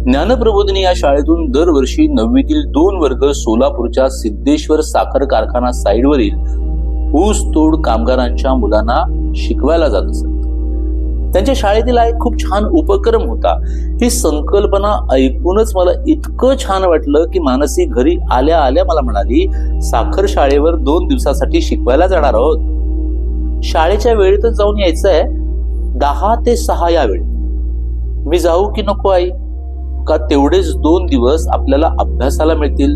ज्ञानप्रबोधिनी या शाळेतून दरवर्षी 9वीतील 2 वर्ग सोलापूरच्या सिद्धेश्वर साखर कारखाना साईडवरील ऊस तोड कामगारांच्या मुलांना शिकवायला जात असत. त्यांच्या शाळेतील एक खूप छान उपक्रम होता. ही संकल्पना ऐकूनच मला इतकं छान वाटलं की मानसी घरी आल्या आल्या मला म्हणाली, साखर शाळेवर 2 दिवसासाठी शिकवायला जाणार आहोत. शाळेच्या वेळेतच जाऊन यायचंय, 10 ते 6 या वेळेत. मी जाऊ की नको आई? का तेवढेच 2 दिवस आपल्याला अभ्यासाला मिळतील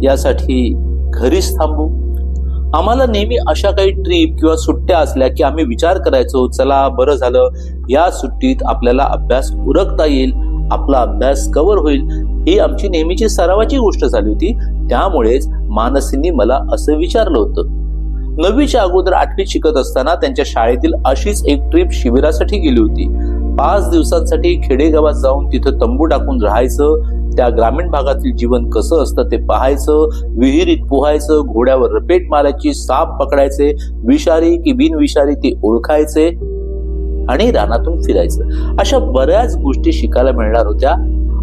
यासाठी घरीच थांबू? आम्हाला नेहमी अशा काही ट्रिप किंवा सुट्ट्या असल्या की आम्ही विचार करायचो, चला बरं झालं, या सुट्टीत आपल्याला अभ्यास उरकता येईल, आपला अभ्यास कव्हर होईल. ही आमची नेहमीची सरावाची गोष्ट झाली होती. त्यामुळेच मानसींनी मला असं विचारलं होतं. 9वीच्या अगोदर 8वीत शिकत असताना त्यांच्या शाळेतील अशीच एक ट्रिप शिबिरासाठी गेली होती. 5 दिवसांसाठी खेडेगावात जाऊन तिथं तंबू टाकून राहायचं, त्या ग्रामीण भागातील जीवन कसं असतं ते पाहायचं, विहिरीत पोहायचं, घोड्यावर रपेट मारायची, साप पकडायचे, विषारी की बिनविषारी ते ओळखायचे आणि रानातून फिरायचं. अशा बऱ्याच गोष्टी शिकायला मिळणार होत्या.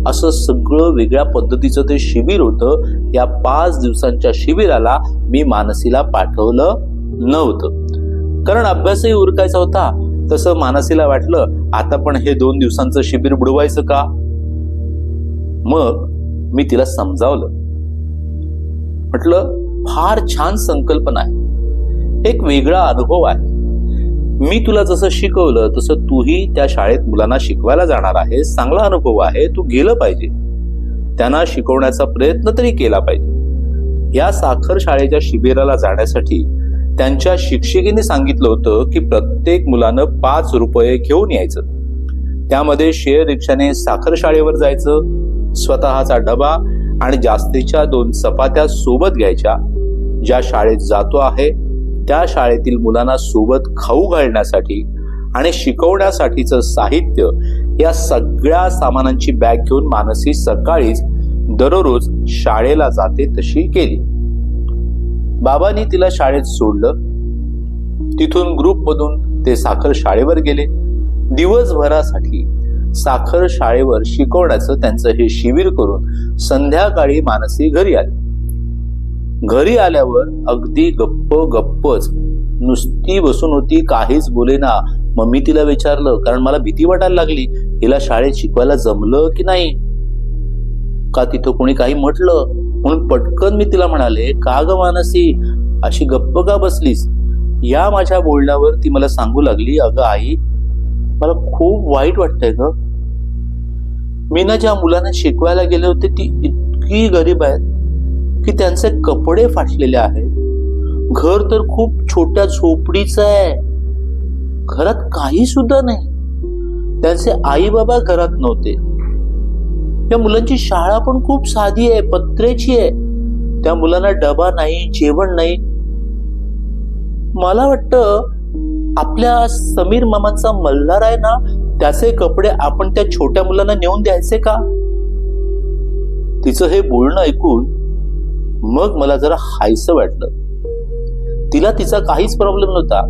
असं सगळं वेगळ्या पद्धतीचं ते शिबिर होतं. या 5 दिवसांच्या शिबिराला मी मानसीला पाठवलं नव्हतं, कारण अभ्यासही उरकायचा होता. तसं मानसीला वाटलं, आता पण हे 2 दिवसांचं शिबिर बुडवायचं का? मग मी तिला समजावलं. म्हटलं, फार छान संकल्पना आहे, एक वेगळा अनुभव आहे. मी तुला जसं शिकवलं तसं तूही त्या शाळेत मुलांना शिकवायला जाणार आहेस. चांगला अनुभव आहे, तू गेलं पाहिजे, त्यांना शिकवण्याचा प्रयत्न तरी केला पाहिजे. या साखर शाळेच्या शिबिराला जाण्यासाठी त्यांच्या शिक्षिकेने सांगितलं होतं की प्रत्येक मुलानं 5 रुपये घेऊन यायचं. त्यामध्ये शेअर रिक्षाने साखर शाळेवर जायचं, स्वतःचा डबा आणि जास्तीच्या 2 चपात्या सोबत घ्यायच्या. ज्या शाळेत जातो आहे त्या शाळेतील मुलांना सोबत खाऊ घालण्यासाठी आणि शिकवण्यासाठीचं साहित्य, या सगळ्या सामानांची बॅग घेऊन मानसी सकाळीच दररोज शाळेला जाते तशी केली. बाबांनी तिला शाळेत सोडलं. तिथून ग्रुपमधून ते साखर शाळेवर गेले. दिवसभरासाठी साखर शाळेवर शिकवण्याचं त्यांचं हे शिबिर करून संध्याकाळी मानसी घरी आली. घरी आल्यावर अगदी गप्पच नुसती बसून होती, काहीच बोलेना. मग मी तिला विचारलं, कारण मला भीती वाटायला लागली, हिला शाळेत शिकवायला जमलं की नाही, का तिथं कोणी काही म्हटलं. म्हणून पटकन मी तिला म्हणाले, का ग मानसी अशी गप्प का बसलीस? या माझ्या बोलण्यावर ती मला सांगू लागली, अगं आई, मला खूप वाईट वाटतंय ग. मी ना ज्या मुलांना शिकवायला गेले होते ती इतकी गरीब आहेत की त्यांचे कपडे फाटलेले आहेत. घर तर खूप छोट्या झोपडीचं आहे, घरात काही सुद्धा नाही. त्यांचे आई बाबा घरात नव्हते. या मुलांची शाळा पण खूप साधी आहे, पत्र्याची आहे. त्या मुलांना डबा नाही, जेवण नाही. मला वाटतं आपल्या समीर मामांचा मल्हार आहे ना, त्याचे कपडे आपण त्या छोट्या मुलांना नेऊन द्यायचे का? तिचं हे बोलणं ऐकून मग मला जरा हायसं वाटलं. तिला तिचा काहीच प्रॉब्लेम नव्हता,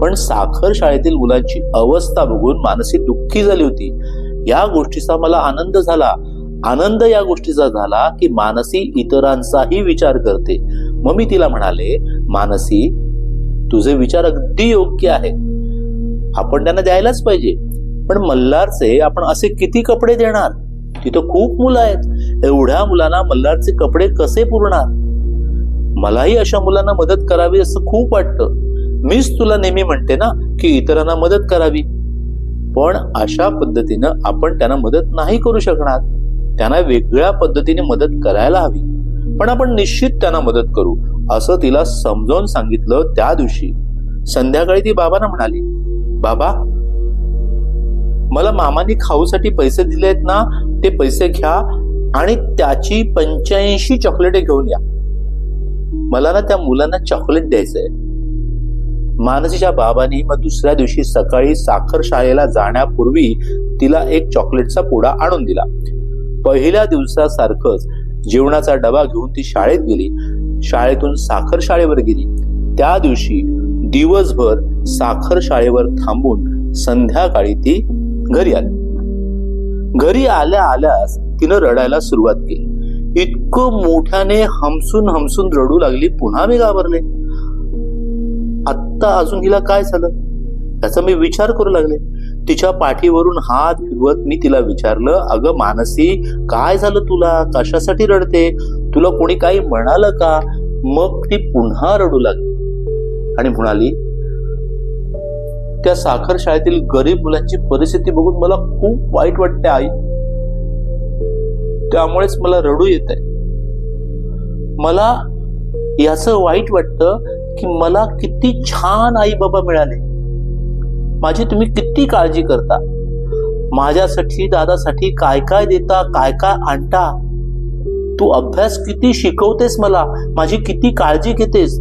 पण साखर शाळेतील मुलांची अवस्था बघून मानसी दुःखी झाली होती. या गोष्टीचा मला आनंद झाला. आनंद या गोष्टीचा झाला की मानसी इतरांचाही विचार करते. मग मी तिला म्हणाले, मानसी, तुझे विचार अगदी योग्य आहे, आपण त्यांना द्यायलाच पाहिजे. पण मल्हारचे आपण असे किती कपडे देणार? तिथं खूप मुलं आहेत, एवढ्या मुलांना मल्हारचे कपडे कसे पुरणार? मलाही अशा मुलांना मदत करावी असं खूप वाटतं. मीच तुला नेहमी म्हणते ना की इतरांना मदत करावी, पण अशा पद्धतीनं आपण त्यांना मदत नाही करू शकणार. त्यांना वेगळ्या पद्धतीने मदत करायला हवी, पण आपण निश्चित त्यांना मदत करू असं तिला समजावून सांगितलं. त्या दिवशी संध्याकाळी ती बाबांना म्हणाली, बाबा, मला मामाने खाऊसाठी पैसे दिलेत ना, ते पैसे घ्या आणि त्याची 85 चॉकलेटे घेऊन या. मला ना त्या मुलांना चॉकलेट द्यायचंय. मानसीच्या बाबांनी मग दुसऱ्या दिवशी सकाळी साखर शाळेला जाण्यापूर्वी तिला एक चॉकलेटचा पुडा आणून दिला. पहिल्या दिवसासारखंच जेवणाचा डबा घेऊन ती शाळेत गेली. शाळेतून साखर शाळेवर गेली. त्या दिवशी दिवसभर साखर शाळेवर थांबून संध्याकाळी ती घरी आली. घरी आल्या आल्यास तिनं रडायला सुरुवात केली. इतकं मोठ्याने हमसून हमसून रडू लागली. पुन्हा मी घाबरले. आत्ता अजून हिला काय झालं याचा मी विचार करू लागले. तिच्या पाठीवरून हात फिरवत मी तिला विचारलं, अगं मानसी, काय झालं तुला? कशासाठी रडते? तुला कोणी काही म्हणालं का? मग ती पुन्हा रडू लागली आणि म्हणाली, त्या साखर शाळेतील गरीब मुलांची परिस्थिती बघून मला खूप वाईट वाटते आई. त्यामुळेच मला रडू येत आहे. मला याचं वाईट वाटतं की मला किती छान आई बाबा मिळाले. माझी तुम्ही किती काळजी करता. माझ्यासाठी, दादासाठी काय काय देता, काय काय आणता. तू अभ्यास किती शिकवतेस मला, माझी किती काळजी घेतेस.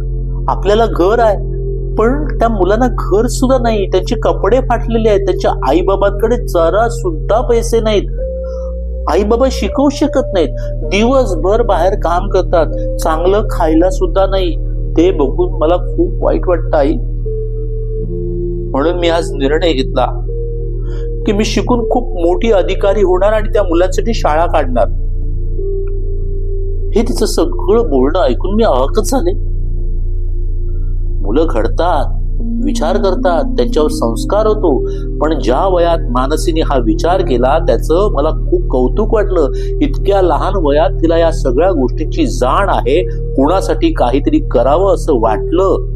आपल्याला घर आहे पण त्या मुलांना घर सुद्धा नाही. त्यांचे कपडे फाटलेले आहेत. त्यांच्या आई बाबांकडे जरा सुद्धा पैसे नाहीत. आई बाबा शिकवू शकत नाहीत. दिवसभर बाहेर काम करतात. चांगलं खायला सुद्धा नाही. ते बघून मला खूप वाईट वाटतं आई. म्हणून मी आज निर्णय घेतला की मी शिकून खूप मोठी अधिकारी होणार आणि त्या मुलांसाठी शाळा काढणार. हे तिचं सगळं बोलणं ऐकून मी अवाकच झाले. मुलं घडतात, विचार करतात, त्यांच्यावर संस्कार होतो. पण ज्या वयात मानसीने हा विचार केला त्याचं मला खूप कौतुक वाटलं. इतक्या लहान वयात तिला या सगळ्या गोष्टींची जाण आहे. कुणासाठी काहीतरी करावं असं वाटलं.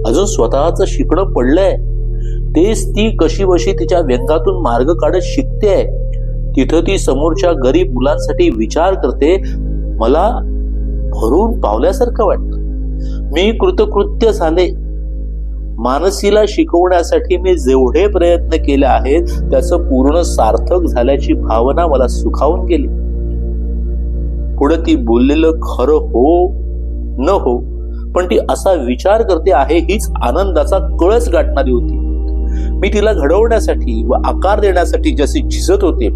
अजून स्वतःच शिकणं पडलंय. तेच ती कशी बशी तिच्या व्यंगातून मार्ग काढत शिकते. तिथं ती समोरच्या गरीब मुलांसाठी विचार करते. मला भरून पावल्यासारखं वाटतं. मी कृतकृत्य झाले. मानसीला शिकवण्यासाठी मी जेवढे प्रयत्न केले आहेत त्याचं पूर्ण सार्थक झाल्याची भावना मला सुखावून गेली. पुढे ती बोललेलं खरं हो न हो, पण ती असा विचार करते आहे हीच आनंदाचा कळस गाठणारी होती. मी तिला घडवण्यासाठी व आकार देण्यासाठी जसे झिजत होते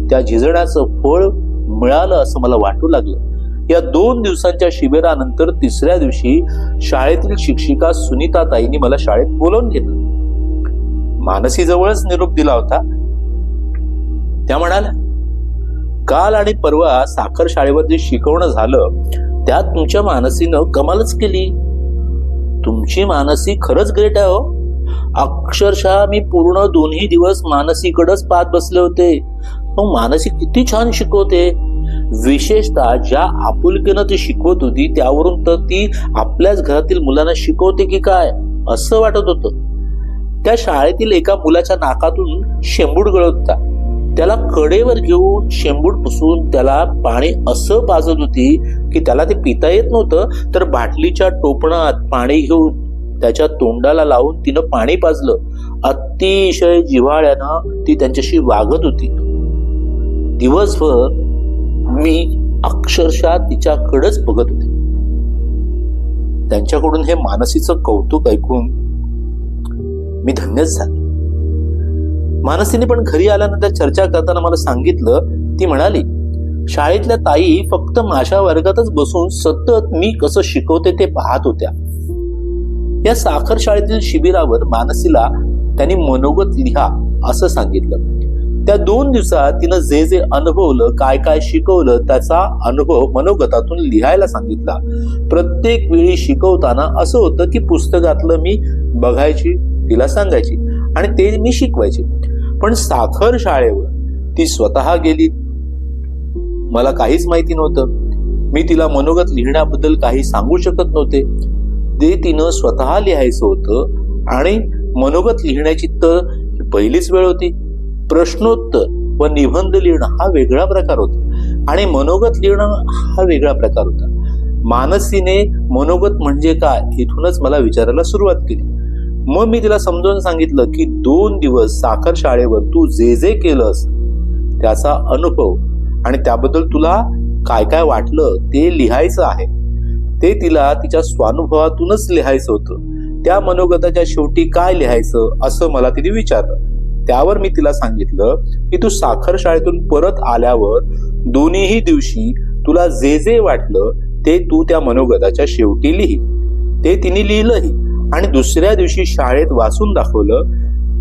त्या झिजण्याचं फळ मिळालं असं मला वाटू लागलं. या 2 दिवसांच्या शिबिरानंतर तिसऱ्या दिवशी शाळेतील शिक्षिका सुनीताताईंनी मला शाळेत बोलावून घेतलं. मानसी जवळच निरोप दिला होता. त्या म्हणाल्या, काल आणि परवा साखर शाळेवर जे शिकवणं झालं त्यात तुमच्या मानसीनं कमालच केली. तुमची मानसी खरंच ग्रेट आहे हो. अक्षरशः मी पूर्ण 2 दिवस मानसीकडेच पाहत बसले होते. मग मानसी किती छान शिकवते. विशेषतः ज्या आपुलकीनं ती शिकवत होती त्यावरून तर ती आपल्याच घरातील मुलांना शिकवते की काय असं वाटत होतं. त्या शाळेतील एका मुलाच्या नाकातून शेंबूड गळत होता. त्याला कडेवर घेऊन शेंबूड पुसून त्याला पाणी असं पाजत होती की त्याला ते पिता येत नव्हतं. तर बाटलीच्या टोपणात पाणी घेऊन त्याच्या तोंडाला लावून तिनं पाणी पाजलं. अतिशय जिव्हाळ्यानं ती त्यांच्याशी वागत होती. दिवसभर मी अक्षरशः तिच्याकडेच बघत होते. त्यांच्याकडून हे मानसीचं कौतुक ऐकून मी धन्यच झाले. मानसीने पण घरी आल्यानंतर चर्चा करताना मला सांगितलं. ती म्हणाली, शाळेतल्या ताई फक्त माझ्या वर्गातच बसून सतत मी कसं शिकवते ते पाहत होत्या. या साखर शाळेतील शिबिरावर मानसीला त्यांनी मनोगत लिहा असं सांगितलं. त्या 2 दिवसात तिनं जे जे अनुभवलं, काय काय शिकवलं त्याचा अनुभव मनोगतातून लिहायला सांगितला. प्रत्येक वेळी शिकवताना असं होतं की पुस्तकातलं मी बघायची, तिला सांगायची आणि ते मी शिकवायची. पण साखर शाळेवर ती स्वतः गेली. मला काहीच माहिती नव्हतं. मी तिला मनोगत लिहिण्याबद्दल काही सांगू शकत नव्हते. ते तिनं स्वतः लिहायचं होतं आणि मनोगत लिहिण्याची तर पहिलीच वेळ होती. प्रश्नोत्तर व निबंध लिहिणं हा वेगळा प्रकार होता आणि मनोगत लिहिणं हा वेगळा प्रकार होता. मानसीने मनोगत म्हणजे काय इथूनच मला विचारायला सुरुवात केली. मग मी तिला समजावून सांगितलं की 2 दिवस साखर शाळेवर तू जे जे केलंस त्याचा अनुभव आणि त्याबद्दल तुला काय काय वाटलं ते लिहायचं आहे. ते तिला तिच्या स्वानुभवातूनच लिहायचं होतं. त्या मनोगताच्या शेवटी काय लिहायचं असं मला तिने विचारलं. त्यावर मी तिला सांगितलं की तू साखर शाळेतून परत आल्यावर 2ही दिवशी तुला जे जे वाटलं ते तू त्या मनोगताच्या शेवटी लिही. ते तिने लिहिलंही आणि दुसऱ्या दिवशी शाळेत वाचून दाखवलं.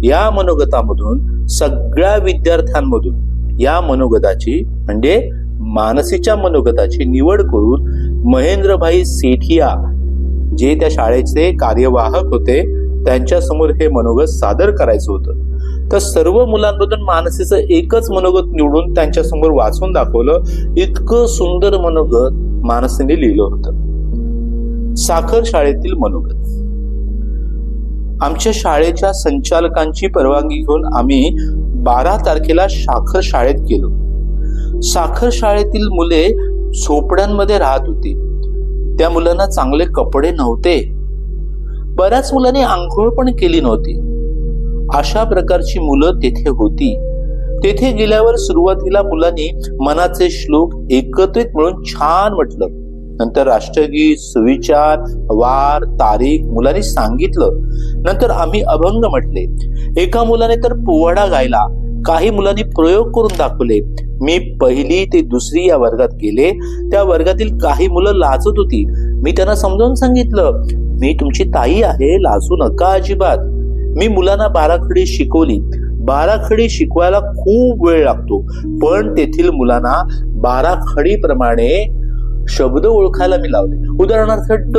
या मनोगतामधून सगळ्या विद्यार्थ्यांमधून या मनोगताची म्हणजे मानसीच्या मनोगताची निवड करून महेंद्रभाई सेठिया जे त्या शाळेचे कार्यवाहक होते त्यांच्या समोर हे मनोगत सादर करायचं होतं. तर सर्व मुलांमधून मानसीचं एकच मनोगत निवडून त्यांच्या समोर वाचून दाखवलं. इतकं सुंदर मनोगत मानसीने लिहिलं होतं. साखर शाळेतील मनोगत. आमच्या शाळेच्या संचालकांची परवानगी घेऊन आम्ही 12 तारखेला साखर शाळेत गेलो. साखर शाळेतील मुले झोपड्यांमध्ये राहत होती. त्या मुलांना चांगले कपडे नव्हते. बऱ्याच मुलांनी आंघोळ पण केली नव्हती. अशा प्रकारची मुलं तेथे होती. तेथे गेल्यावर सुरुवातीला मुलांनी मनाचे श्लोक एकत्रित मिळून छान म्हटलं. नंतर राष्ट्रगीत, सुविचार, वार, तारीख मुलांनी सांगितलं. नंतर आम्ही अभंग म्हटले. एका मुलाने तर पोवाडा गायला. काही मुलांनी प्रयोग करून दाखवले. मी 1ली ते 2री या वर्गात गेले. त्या वर्गातील काही मुलं लाजत होती. मी त्यांना समजावून सांगितलं, मी तुमची ताई आहे, लाजू नका अजिबात. मी मुलांना बाराखडी शिकवली. बाराखडी शिकवायला खूप वेळ लागतो, पण तेथील मुलांना बाराखडीप्रमाणे शब्द ओळखायला मी लावले. उदाहरणार्थ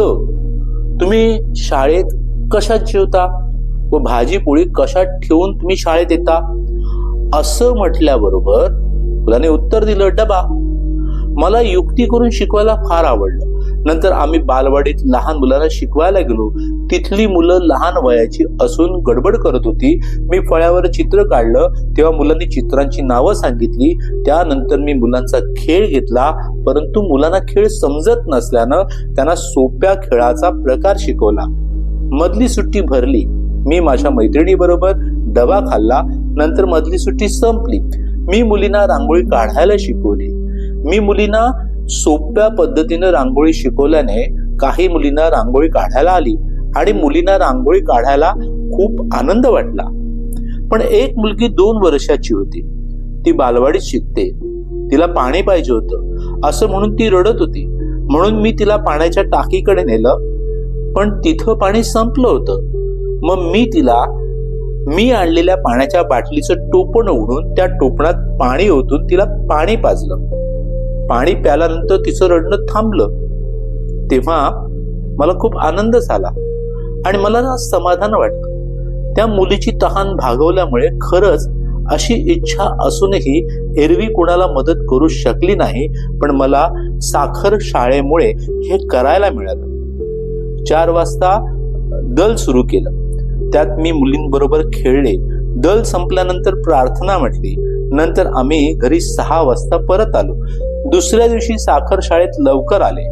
तुम्ही शाळेत कशात जेवता व भाजी पोळी कशात ठेवून तुम्ही शाळेत येता असं म्हटल्याबरोबर मुलाने उत्तर दिलं डबा. मला युक्ती करून शिकवायला फार आवडलं. नंतर आम्ही बालवाडीत लहान मुलांना शिकवायला गेलो. तिथली मुलं लहान वयाची असून गडबड करत होती. मी फळ्यावर चित्र काढलं तेव्हा मुलांनी चित्रांची नावं सांगितली. त्यानंतर मी मुलांचा खेळ घेतला, परंतु मुलांना खेळ समजत नसल्यानं त्यांना सोप्या खेळाचा प्रकार शिकवला. मधली सुट्टी भरली. मी माझ्या मैत्रिणीबरोबर डबा खाल्ला. नंतर मधली सुट्टी संपली. मी मुलींना रांगोळी काढायला शिकवली. मी मुलींना सोप्या पद्धतीने रांगोळी शिकवल्याने काही मुलींना रांगोळी काढायला आली आणि मुलींना रांगोळी काढायला खूप आनंद वाटला. पण एक मुलगी 2 वर्षाची होती. ती बालवाडीत शिकते. तिला पाणी पाहिजे होतं असं म्हणून ती रडत होती. म्हणून मी तिला पाण्याच्या टाकीकडे नेलं, पण तिथं पाणी संपलं होतं. मग मी तिला आणलेल्या पाण्याच्या बाटलीचं टोपण उघडून त्या टोपणात पाणी ओतून तिला पाणी पाजलं. पाणी प्याल्यानंतर तिचं रडणं थांबलं. तेव्हा मला खूप आनंद झाला आणि मला समाधान वाटलं. त्या मुलीची तहान भागवल्यामुळे खरंच अशी इच्छा असूनही एरवी कोणाला मदत करू शकली नाही, पण मला साखर शाळेमुळे हे करायला मिळालं. 4 वाजता दल सुरू केलं. त्यात मी मुलींबरोबर खेळले. दल संपल्यानंतर प्रार्थना म्हटली. नंतर आम्ही घरी 6 वाजता परत आलो. दुसऱ्या दिवशी साखर शाळेत लवकर आले.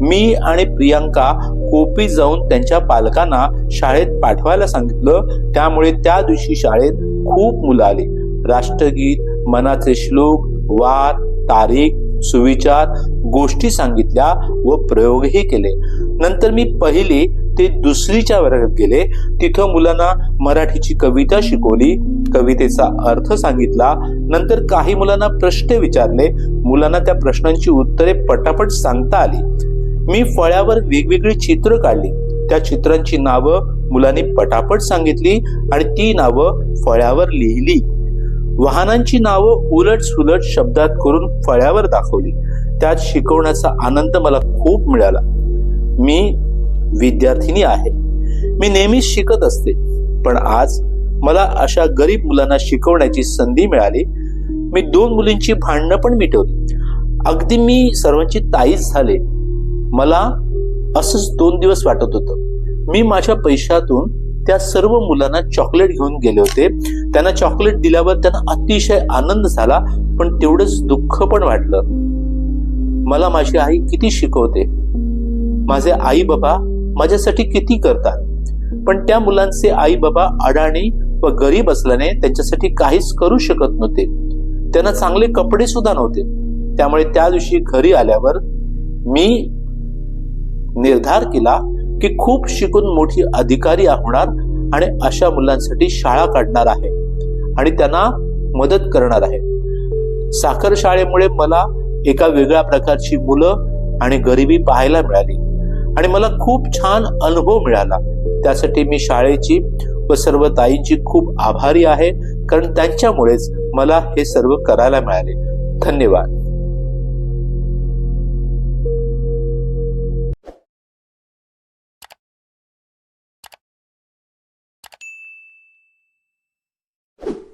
मी आणि प्रियांका कोपी जाऊन त्यांच्या पालकांना शाळेत पाठवायला सांगितलं. त्यामुळे त्या दिवशी शाळेत खूप मुलं आली. राष्ट्रगीत, मनाचे श्लोक, वार, तारीख, सुविचार गोष्टी सांगितल्या व प्रयोगही केले. नंतर मी 1ली ते 2रीच्या वर्गात गेले. तिथं मुलांना मराठीची कविता शिकवली. कवितेचा अर्थ सांगितला. नंतर काही मुलांना प्रश्न विचारले. मुलांना त्या प्रश्नांची उत्तरे पटापट सांगता आली. मी फळ्यावर वेगवेगळी चित्र काढली. त्या चित्रांची नावं मुलांनी पटापट सांगितली आणि ती नावं फळ्यावर लिहिली. वाहनांची नावं उलट सुलट शब्दात करून फळ्यावर दाखवली. त्यात शिकवण्याचा आनंद मला खूप मिळाला. मी विद्यार्थिनी आहे. मी नेहमीच शिकत असते, पण आज मला अशा गरीब मुलांना शिकवण्याची संधी मिळाली. मी 2 मुलींची भांडणं पण मिटवली. अगदी मी सर्वांची ताईच झाले. मला असंच 2 दिवस वाटत होतं. मी माझ्या पैशातून त्या सर्व मुलांना चॉकलेट घेऊन गेले होते. त्यांना चॉकलेट दिल्यावर त्यांना अतिशय आनंद झाला, पण तेवढंच दुःख पण वाटलं. मला माझी आई किती शिकवते, माझे आई बाबा माझ्यासाठी किती करतात, पण त्या मुलांचे आई बाबा अडाणी व गरीब असल्याने त्यांच्यासाठी काहीच करू शकत नव्हते. त्यांना चांगले कपडे सुद्धा नव्हते. त्यामुळे त्या दिवशी घरी आल्यावर मी निर्धार केला की खूप शिकून मोठी अधिकारी होणार आणि अशा मुलांसाठी शाळा काढणार आहे आणि त्यांना मदत करणार आहे. साखर शाळेमुळे मला एका वेगळ्या प्रकारची मुलं आणि गरिबी पाहायला मिळाली आणि मला खूप छान अनुभव मिळाला. त्यासाठी मी शाळेची व सर्व ताईंची खूप आभारी आहे, कारण त्यांच्यामुळेच मला हे सर्व करायला मिळाले. धन्यवाद.